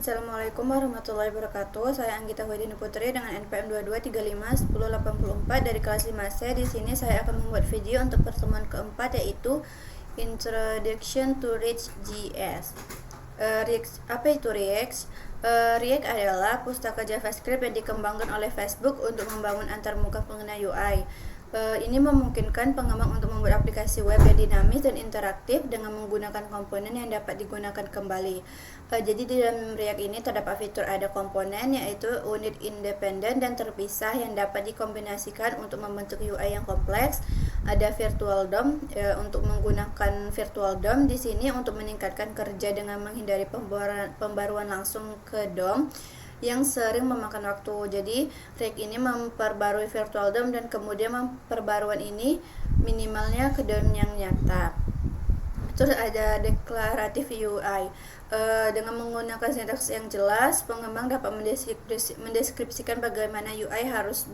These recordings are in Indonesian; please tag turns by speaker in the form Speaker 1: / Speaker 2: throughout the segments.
Speaker 1: Assalamualaikum warahmatullahi wabarakatuh. Saya Anggita Wedini Putri dengan NPM 22351084 dari kelas 5C. Di sini saya akan membuat video untuk pertemuan keempat, yaitu Introduction to React.js. Apa itu React? React adalah pustaka JavaScript yang dikembangkan oleh Facebook untuk membangun antarmuka pengguna UI. Ini memungkinkan pengembang untuk membuat aplikasi web yang dinamis dan interaktif dengan menggunakan komponen yang dapat digunakan kembali. Jadi di dalam React ini terdapat fitur ada komponen, yaitu unit independen dan terpisah yang dapat dikombinasikan untuk membentuk UI yang kompleks. Ada virtual DOM, untuk menggunakan virtual DOM di sini untuk meningkatkan kerja dengan menghindari pembaruan langsung ke DOM yang sering memakan waktu. Jadi React ini memperbarui virtual DOM dan kemudian perbaruan ini minimalnya ke DOM yang nyata. Terus ada declarative UI. Dengan menggunakan sintaks yang jelas, pengembang dapat mendeskripsikan bagaimana UI harus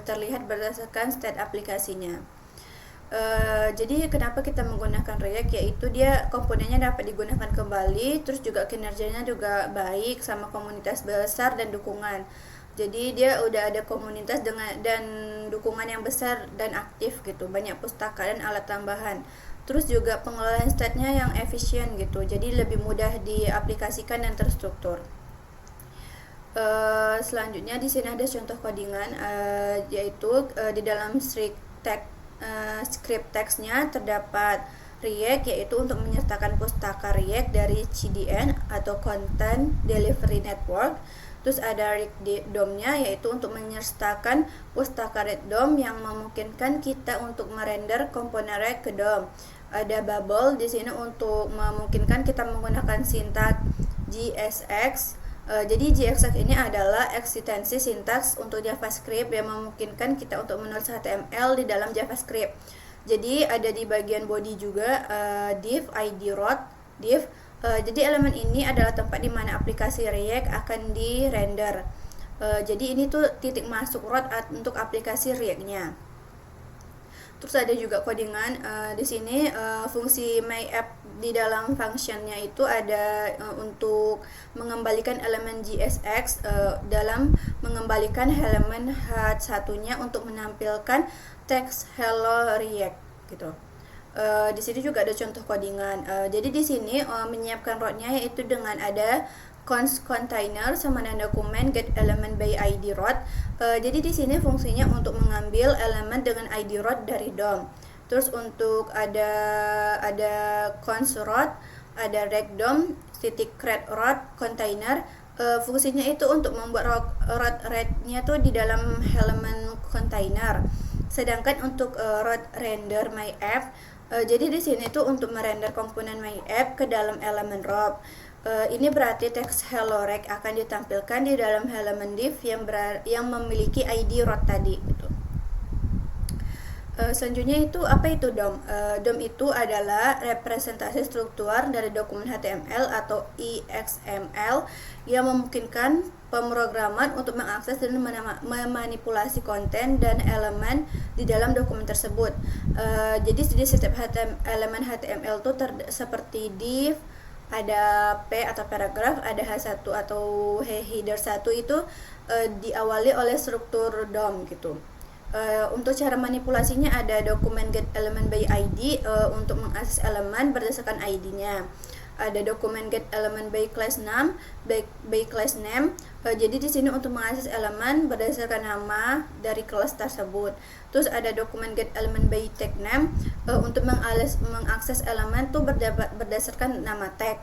Speaker 1: terlihat berdasarkan state aplikasinya. Jadi kenapa kita menggunakan React, yaitu dia komponennya dapat digunakan kembali, terus juga kinerjanya juga baik, sama komunitas besar dan dukungan. Jadi dia udah ada komunitas dan dukungan yang besar dan aktif gitu, banyak pustaka dan alat tambahan. Terus juga pengelolaan state-nya yang efisien gitu, jadi lebih mudah diaplikasikan dan terstruktur. Selanjutnya di sini ada contoh codingan, yaitu di dalam script text-nya terdapat React, yaitu untuk menyertakan pustaka React dari CDN atau Content Delivery Network. Terus ada React DOM-nya, yaitu untuk menyertakan pustaka React DOM yang memungkinkan kita untuk merender komponen React ke DOM. Ada Bubble di sini untuk memungkinkan kita menggunakan sintaks JSX. Jadi JSX ini adalah ekstensi sintaks untuk JavaScript yang memungkinkan kita untuk menulis HTML di dalam JavaScript. Jadi ada di bagian body juga div, id root, div. Jadi elemen ini adalah tempat di mana aplikasi React akan di-render. Jadi ini tuh titik masuk root untuk aplikasi React-nya. Terus ada juga codingan, di sini fungsi myapp di dalam functionnya itu ada untuk mengembalikan elemen JSX dalam mengembalikan elemen H1-nya untuk menampilkan teks hello React gitu. Di sini juga ada contoh codingan. Jadi di sini menyiapkan root-nya yaitu dengan ada const container sama dokumen get element by id root. Jadi di sini fungsinya untuk mengambil elemen dengan id root dari DOM. Terus untuk ada const root, ada rect DOM, titik create root container. Fungsinya itu untuk membuat root nya tuh di dalam elemen container. Sedangkan untuk root render myapp, jadi di sini tuh untuk merender komponen myapp ke dalam elemen root. Ini berarti teks hello React akan ditampilkan di dalam elemen div yang memiliki id root tadi gitu. Selanjutnya itu apa itu DOM? DOM itu adalah representasi struktur dari dokumen HTML atau XML yang memungkinkan pemrograman untuk mengakses dan memanipulasi konten dan elemen di dalam dokumen tersebut. Jadi di setiap elemen HTML itu seperti div, ada P atau paragraf, ada H1 atau header 1 itu diawali oleh struktur DOM gitu. Untuk cara manipulasinya ada dokumen get element by id untuk mengakses elemen berdasarkan id-nya. Ada dokumen get element by class name, jadi di sini untuk mengakses elemen berdasarkan nama dari kelas tersebut. Terus ada dokumen get element by tag name untuk mengakses elemen tuh berdasarkan nama tag.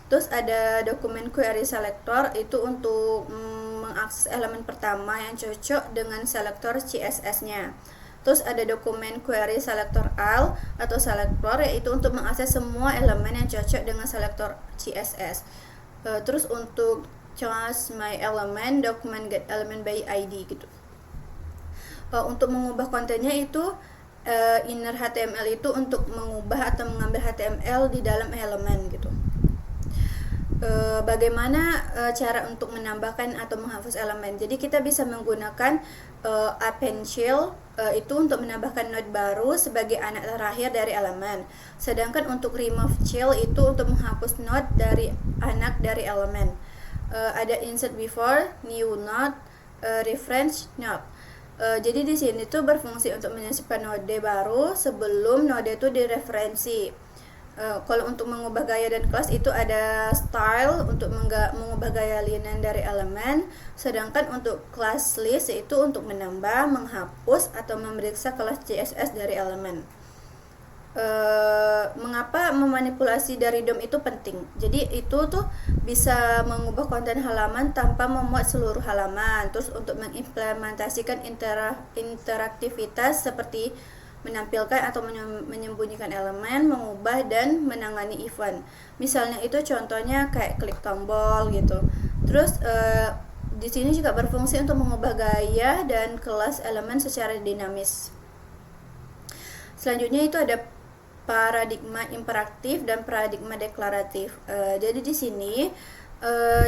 Speaker 1: Terus ada dokumen query selector itu untuk mengakses elemen pertama yang cocok dengan selektor CSS-nya. Terus ada dokumen query selector all atau selector, yaitu untuk mengakses semua elemen yang cocok dengan selektor CSS. Terus untuk choose my element, dokumen get element by id gitu. Untuk mengubah kontennya itu inner HTML itu untuk mengubah atau mengambil HTML di dalam elemen gitu. Bagaimana cara untuk menambahkan atau menghapus elemen? Jadi kita bisa menggunakan append child itu untuk menambahkan node baru sebagai anak terakhir dari elemen. Sedangkan untuk remove child itu untuk menghapus node dari anak dari elemen. ada insert before, new node, reference node. Jadi di sini tuh berfungsi untuk menyisipkan node baru sebelum node itu direferensi. Kalau untuk mengubah gaya dan kelas itu ada style untuk mengubah gaya linen dari elemen, sedangkan untuk class list itu untuk menambah, menghapus atau memeriksa kelas CSS dari elemen. Mengapa memanipulasi dari DOM itu penting? Jadi itu tuh bisa mengubah konten halaman tanpa memuat seluruh halaman. Terus untuk mengimplementasikan interaktivitas seperti menampilkan atau menyembunyikan elemen, mengubah dan menangani event. Misalnya itu contohnya kayak klik tombol gitu. Terus di sini juga berfungsi untuk mengubah gaya dan kelas elemen secara dinamis. Selanjutnya itu ada paradigma imperatif dan paradigma deklaratif. Jadi di sini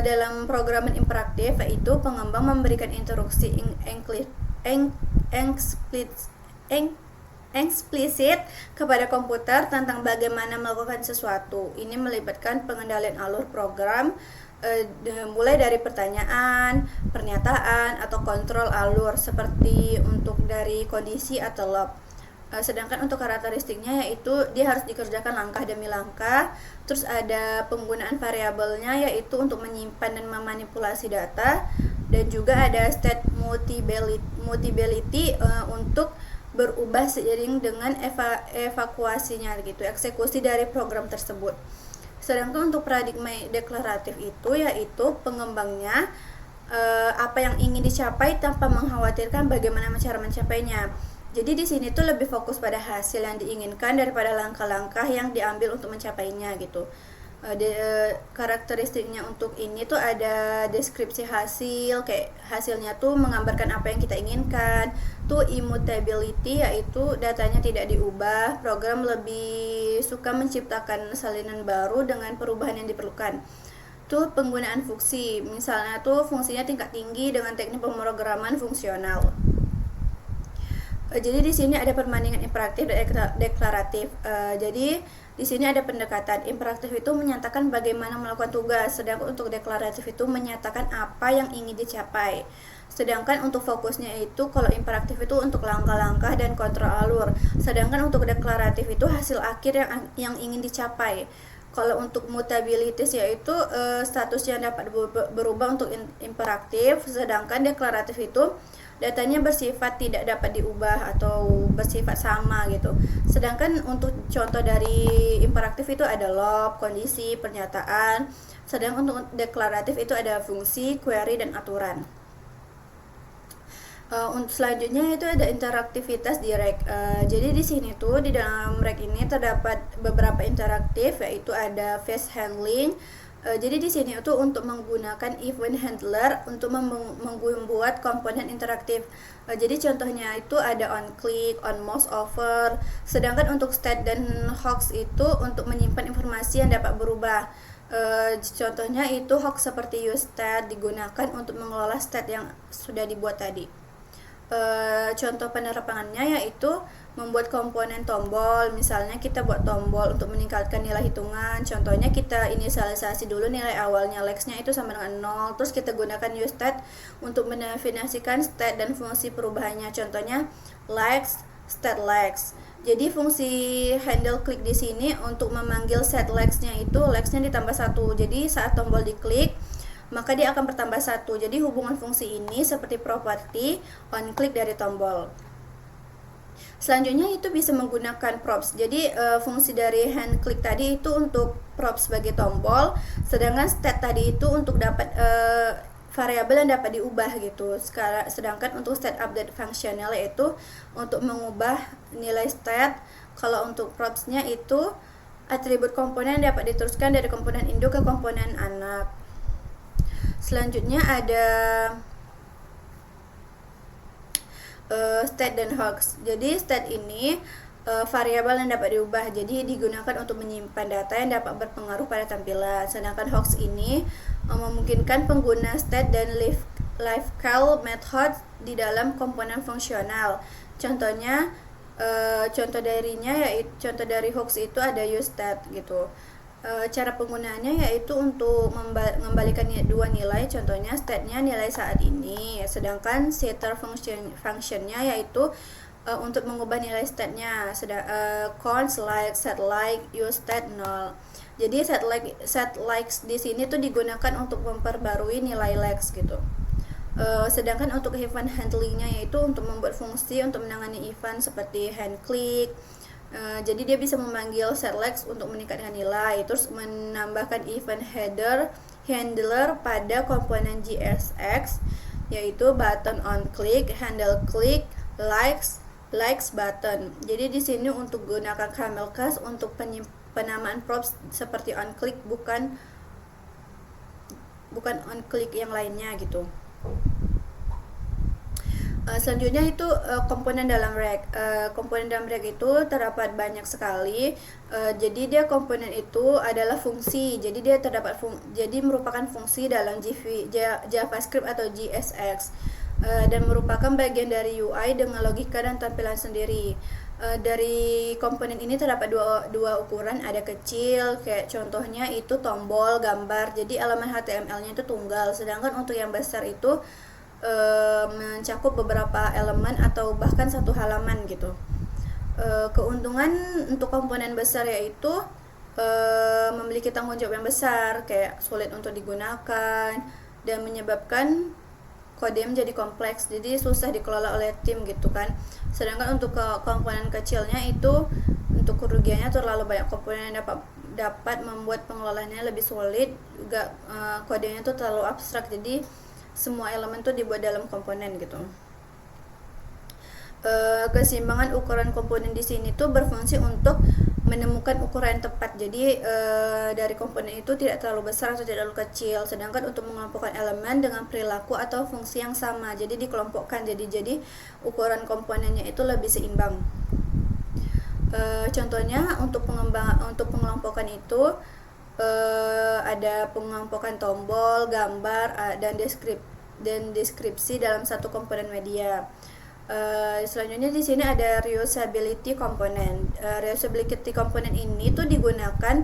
Speaker 1: dalam programan imperatif yaitu pengembang memberikan instruksi eksplisit kepada komputer tentang bagaimana melakukan sesuatu. Ini melibatkan pengendalian alur program mulai dari pertanyaan, pernyataan, atau kontrol alur seperti untuk dari kondisi atau loop. Sedangkan untuk karakteristiknya yaitu dia harus dikerjakan langkah demi langkah. Terus ada penggunaan variabelnya yaitu untuk menyimpan dan memanipulasi data, dan juga ada state mutability untuk berubah seiring dengan evakuasinya gitu, eksekusi dari program tersebut. Sedangkan untuk paradigma deklaratif itu yaitu pengembangnya apa yang ingin dicapai tanpa mengkhawatirkan bagaimana cara mencapainya. Jadi di sini tuh lebih fokus pada hasil yang diinginkan daripada langkah-langkah yang diambil untuk mencapainya gitu. Karakteristiknya untuk ini tuh ada deskripsi hasil, kayak hasilnya tuh menggambarkan apa yang kita inginkan. Tuh immutability yaitu datanya tidak diubah. Program lebih suka menciptakan salinan baru dengan perubahan yang diperlukan. Tuh penggunaan fungsi, misalnya tuh fungsinya tingkat tinggi dengan teknik pemrograman fungsional. Jadi di sini ada perbandingan imperatif dan deklaratif. Jadi di sini ada pendekatan imperatif itu menyatakan bagaimana melakukan tugas, sedangkan untuk deklaratif itu menyatakan apa yang ingin dicapai. Sedangkan untuk fokusnya itu kalau imperatif itu untuk langkah-langkah dan kontrol alur, sedangkan untuk deklaratif itu hasil akhir yang ingin dicapai. Kalau untuk mutabilitas yaitu status yang dapat berubah untuk imperatif, sedangkan deklaratif itu datanya bersifat tidak dapat diubah atau bersifat sama gitu. Sedangkan untuk contoh dari imperatif itu ada loop, kondisi, pernyataan. Sedangkan untuk deklaratif itu ada fungsi, query, dan aturan. Untuk selanjutnya itu ada interaktivitas di rack. Jadi di sini tuh di dalam rack ini terdapat beberapa interaktif, yaitu ada phase handling. Jadi di sini itu untuk menggunakan event handler untuk membuat komponen interaktif. Jadi contohnya itu ada on click, on mouse over. Sedangkan untuk state dan hooks itu untuk menyimpan informasi yang dapat berubah. Contohnya itu hooks seperti useState digunakan untuk mengelola state yang sudah dibuat tadi. Contoh penerapannya yaitu membuat komponen tombol. Misalnya kita buat tombol untuk meningkatkan nilai hitungan. Contohnya kita inisialisasi dulu nilai awalnya lex-nya itu sama dengan 0. Terus kita gunakan useState untuk mendefinisikan state dan fungsi perubahannya. Contohnya lex, state lex. Jadi fungsi handle klik di sini untuk memanggil set lex-nya itu lex-nya ditambah 1. Jadi saat tombol diklik maka dia akan bertambah 1. Jadi hubungan fungsi ini seperti properti on click dari tombol. Selanjutnya itu bisa menggunakan props. Jadi fungsi dari hand click tadi itu untuk props sebagai tombol, sedangkan state tadi itu untuk dapat variabel yang dapat diubah gitu. Sedangkan untuk state update functional yaitu untuk mengubah nilai state. Kalau untuk propsnya itu atribut komponen dapat diteruskan dari komponen induk ke komponen anak. Selanjutnya ada state dan hooks. Jadi state ini variabel yang dapat diubah, jadi digunakan untuk menyimpan data yang dapat berpengaruh pada tampilan. Sedangkan hooks ini memungkinkan pengguna state dan lifecycle method di dalam komponen fungsional. Contohnya contoh dari hooks itu ada useState gitu. Cara penggunaannya yaitu untuk mengembalikan dua nilai, contohnya state-nya nilai saat ini, sedangkan setter functionnya yaitu untuk mengubah nilai state-nya, const like set like use state 0. Jadi set likes di sini tuh digunakan untuk memperbarui nilai likes gitu. Sedangkan untuk event handlingnya yaitu untuk membuat fungsi untuk menangani event seperti hand click. Jadi dia bisa memanggil setLex untuk meningkatkan nilai, terus menambahkan event handler pada komponen JSX yaitu button on click, handle click, likes button. Jadi di sini untuk gunakan camel case untuk penamaan props seperti on click, bukan on click yang lainnya gitu. Selanjutnya itu komponen dalam reg. Komponen dalam reg itu terdapat banyak sekali. Jadi dia komponen itu adalah fungsi. Jadi dia jadi merupakan fungsi dalam JavaScript atau JSX dan merupakan bagian dari UI dengan logika dan tampilan sendiri. Dari komponen ini terdapat dua ukuran, ada kecil kayak contohnya itu tombol, gambar. Jadi elemen HTML-nya itu tunggal. Sedangkan untuk yang besar itu mencakup beberapa elemen atau bahkan satu halaman gitu. Keuntungan untuk komponen besar yaitu memiliki tanggung jawab yang besar, kayak sulit untuk digunakan dan menyebabkan kode menjadi kompleks, jadi susah dikelola oleh tim gitu kan. Sedangkan untuk komponen kecilnya itu untuk kerugiannya terlalu banyak komponen yang dapat membuat pengelolaannya lebih sulit, juga kodenya tuh terlalu abstrak, jadi semua elemen tuh dibuat dalam komponen gitu. Keseimbangan ukuran komponen di sini tuh berfungsi untuk menemukan ukuran tepat. Jadi dari komponen itu tidak terlalu besar atau tidak terlalu kecil. Sedangkan untuk mengelompokkan elemen dengan perilaku atau fungsi yang sama, jadi dikelompokkan. Jadi ukuran komponennya itu lebih seimbang. Contohnya untuk pengelompokan itu ada pengelompokan tombol, gambar, dan deskripsi dalam satu komponen media. Selanjutnya di sini ada reusability komponen. Reusability komponen ini tuh digunakan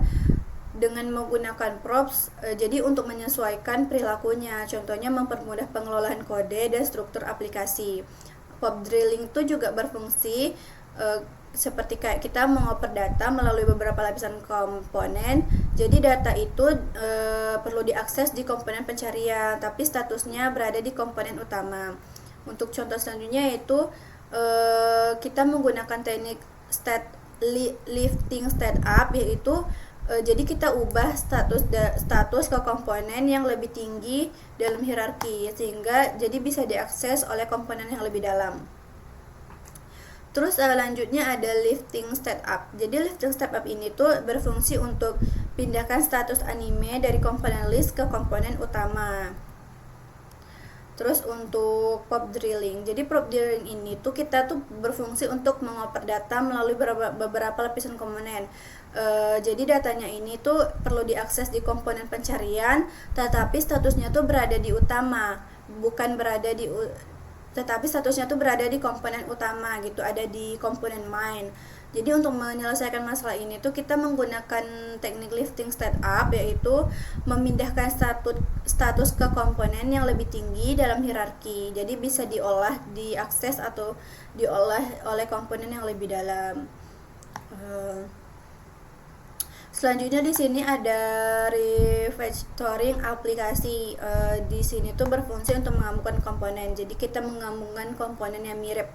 Speaker 1: dengan menggunakan props, jadi untuk menyesuaikan perilakunya. Contohnya mempermudah pengelolaan kode dan struktur aplikasi. Pop drilling itu juga berfungsi seperti kayak kita mengoper data melalui beberapa lapisan komponen. Jadi data itu perlu diakses di komponen pencarian, tapi statusnya berada di komponen utama. Untuk contoh selanjutnya yaitu kita menggunakan teknik lifting state up, yaitu jadi kita ubah status ke komponen yang lebih tinggi dalam hierarki, sehingga jadi bisa diakses oleh komponen yang lebih dalam. Terus lanjutnya ada lifting step up. Jadi lifting step up ini tuh berfungsi untuk pindahkan status anime dari komponen list ke komponen utama. Terus untuk pop drilling. Jadi pop drilling ini tuh kita tuh berfungsi untuk mengoper data melalui beberapa lapisan komponen. Jadi datanya ini tuh perlu diakses di komponen pencarian, tetapi statusnya tuh berada di utama, tetapi statusnya tuh berada di komponen utama gitu, ada di komponen main. Jadi untuk menyelesaikan masalah ini tuh kita menggunakan teknik lifting state up, yaitu memindahkan status ke komponen yang lebih tinggi dalam hierarki. Jadi bisa diakses atau diolah oleh komponen yang lebih dalam. Selanjutnya di sini ada refactoring aplikasi. Di sini tuh berfungsi untuk menggabungkan komponen. Jadi kita menggabungkan komponen yang mirip.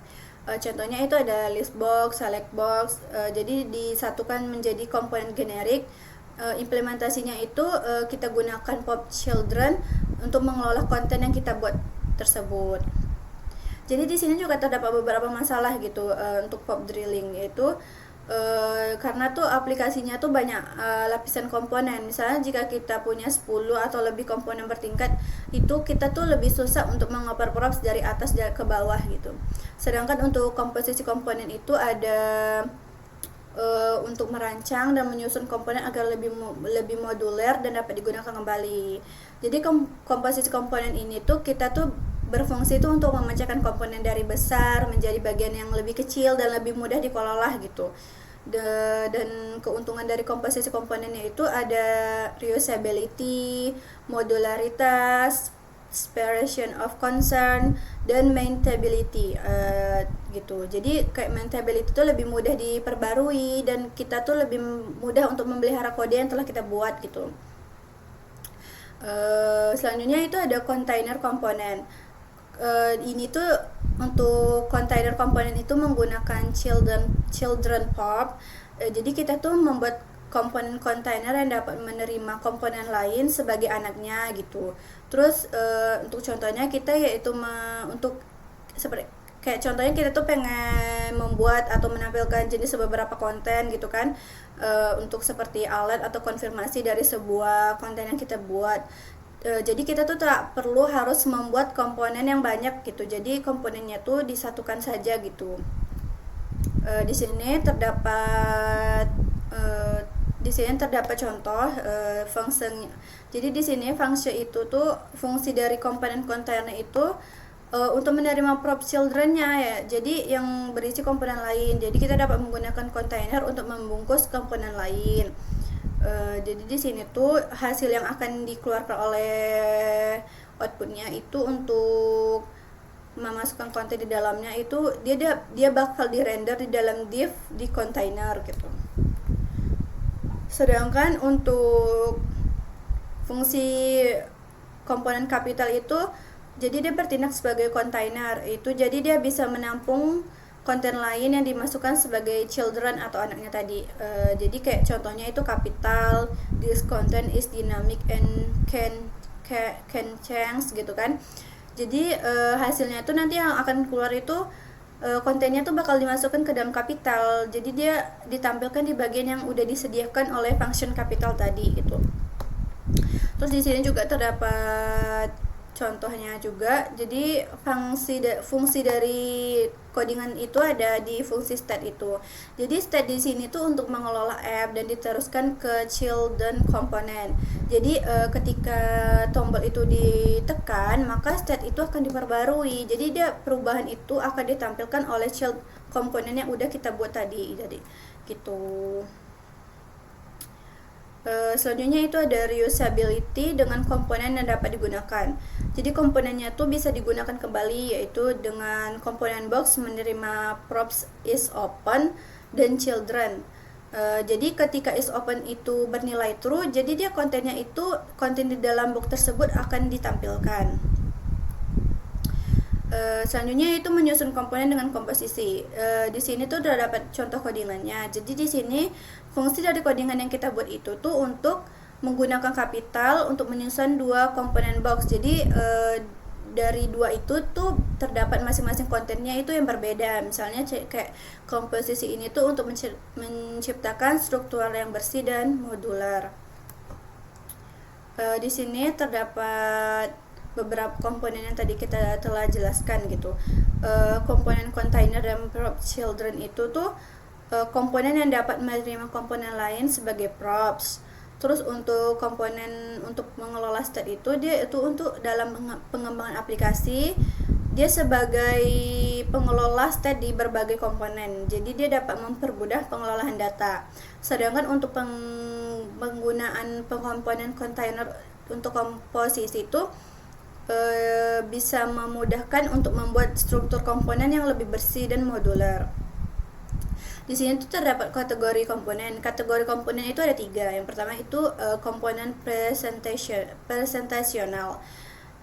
Speaker 1: Contohnya itu ada list box, select box. Jadi disatukan menjadi komponen generik. Implementasinya itu kita gunakan pop children untuk mengelola konten yang kita buat tersebut. Jadi di sini juga terdapat beberapa masalah gitu untuk pop drilling, yaitu karena tuh aplikasinya tuh banyak lapisan komponen. Misalnya jika kita punya 10 atau lebih komponen bertingkat, itu kita tuh lebih susah untuk mengoper props dari atas ke bawah gitu. Sedangkan untuk komposisi komponen itu ada untuk merancang dan menyusun komponen agar lebih moduler dan dapat digunakan kembali. Jadi komposisi komponen ini tuh kita tuh berfungsi itu untuk memecahkan komponen dari besar menjadi bagian yang lebih kecil dan lebih mudah dikelola gitu. Dan keuntungan dari komposisi komponennya itu ada reusability, modularitas, separation of concern, dan maintainability gitu. Jadi kayak maintainability itu lebih mudah diperbarui dan kita tuh lebih mudah untuk memelihara kode yang telah kita buat gitu. Selanjutnya itu ada container komponen. Ini tuh untuk container komponen itu menggunakan children pop. Jadi kita tuh membuat komponen kontainer yang dapat menerima komponen lain sebagai anaknya gitu. Terus untuk contohnya kita yaitu untuk seperti kayak contohnya kita tuh pengen membuat atau menampilkan jenis beberapa konten gitu kan, untuk seperti alat atau konfirmasi dari sebuah konten yang kita buat. Jadi kita tuh tak perlu harus membuat komponen yang banyak gitu. Jadi komponennya tuh disatukan saja gitu. Di sini terdapat contoh fungsinya. Jadi di sini fungsi dari komponen kontainer itu untuk menerima prop children-nya ya. Jadi yang berisi komponen lain. Jadi kita dapat menggunakan kontainer untuk membungkus komponen lain. Jadi di sini tuh hasil yang akan dikeluarkan oleh outputnya itu untuk memasukkan konten di dalamnya itu dia bakal dirender di dalam div di container gitu. Sedangkan untuk fungsi komponen capital itu jadi dia bertindak sebagai container itu, jadi dia bisa menampung konten lain yang dimasukkan sebagai children atau anaknya tadi. Jadi kayak contohnya itu capital, this content is dynamic and can change gitu kan. Jadi hasilnya itu nanti yang akan keluar itu kontennya tuh bakal dimasukkan ke dalam capital. Jadi dia ditampilkan di bagian yang udah disediakan oleh function capital tadi gitu. Terus di sini juga terdapat contohnya juga. Jadi fungsi dari codingan itu ada di fungsi state itu. Jadi state di sini tuh untuk mengelola app dan diteruskan ke children komponen. Jadi ketika tombol itu ditekan, maka state itu akan diperbarui. Jadi perubahan itu akan ditampilkan oleh child komponen yang udah kita buat tadi. Jadi gitu. Selanjutnya itu ada reusability dengan komponen yang dapat digunakan. Jadi komponennya tuh bisa digunakan kembali, yaitu dengan komponen box menerima props is open dan children. Jadi ketika is open itu bernilai true, jadi dia konten di dalam box tersebut akan ditampilkan. Selanjutnya itu menyusun komponen dengan komposisi. Di sini tuh udah dapat contoh codingannya. Jadi di sini fungsi dari codingan yang kita buat itu tuh untuk menggunakan capital untuk menyusun dua komponen box. Jadi dari dua itu tuh terdapat masing-masing kontennya itu yang berbeda. Misalnya kayak komposisi ini tuh untuk menciptakan struktural yang bersih dan modular. Di sini terdapat beberapa komponen yang tadi kita telah jelaskan gitu. Komponen container dan prop children itu tuh komponen yang dapat menerima komponen lain sebagai props. Terus untuk komponen untuk mengelola state itu dia itu untuk dalam pengembangan aplikasi, dia sebagai pengelola state di berbagai komponen. Jadi dia dapat mempermudah pengelolaan data. Sedangkan untuk penggunaan komponen container untuk komposisi itu bisa memudahkan untuk membuat struktur komponen yang lebih bersih dan modular. Di sini tuh terdapat kategori komponen. Kategori komponen itu ada 3. Yang pertama itu komponen presentational.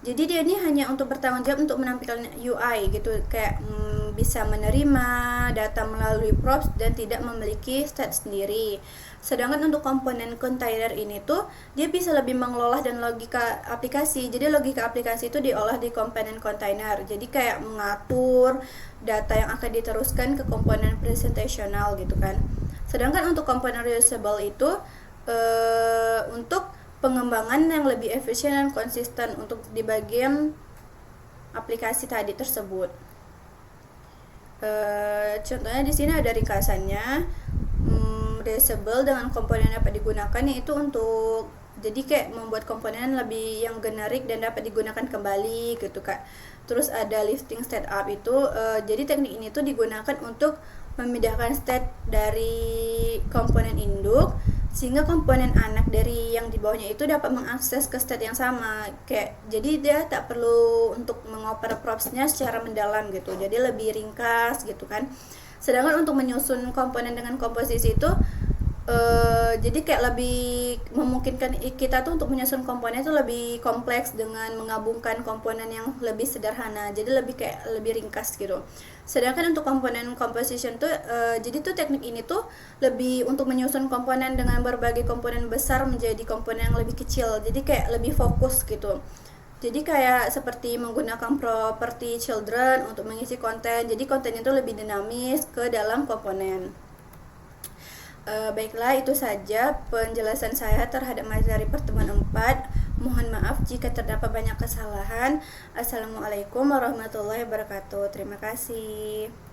Speaker 1: Jadi dia ini hanya untuk bertanggung jawab untuk menampilkan UI gitu, kayak bisa menerima data melalui props dan tidak memiliki state sendiri. Sedangkan untuk komponen container ini tuh dia bisa lebih mengelola dan logika aplikasi. Jadi logika aplikasi itu diolah di komponen container. Jadi kayak mengatur data yang akan diteruskan ke komponen presentational gitu kan. Sedangkan untuk komponen reusable itu untuk pengembangan yang lebih efisien dan konsisten untuk di bagian aplikasi tadi tersebut. Contohnya di sini ada ringkasannya. Reusable dengan komponen yang dapat digunakan yaitu untuk jadi kayak membuat komponen lebih yang generik dan dapat digunakan kembali gitu Kak. Terus ada lifting state up itu jadi teknik ini tuh digunakan untuk memindahkan state dari komponen induk sehingga komponen anak dari yang di bawahnya itu dapat mengakses ke state yang sama. Kayak jadi dia tak perlu untuk mengoper propsnya secara mendalam gitu. Jadi lebih ringkas gitu kan. Sedangkan untuk menyusun komponen dengan komposisi itu jadi kayak lebih memungkinkan kita tuh untuk menyusun komponen itu lebih kompleks dengan menggabungkan komponen yang lebih sederhana, jadi lebih kayak lebih ringkas gitu. Sedangkan untuk komponen composition tuh jadi tuh teknik ini tuh lebih untuk menyusun komponen dengan berbagai komponen besar menjadi komponen yang lebih kecil, jadi kayak lebih fokus gitu. Jadi kayak seperti menggunakan property children untuk mengisi konten, jadi konten itu lebih dinamis ke dalam komponen. Baiklah, itu saja penjelasan saya terhadap materi pertemuan 4. Mohon maaf jika terdapat banyak kesalahan. Assalamualaikum warahmatullahi wabarakatuh. Terima kasih.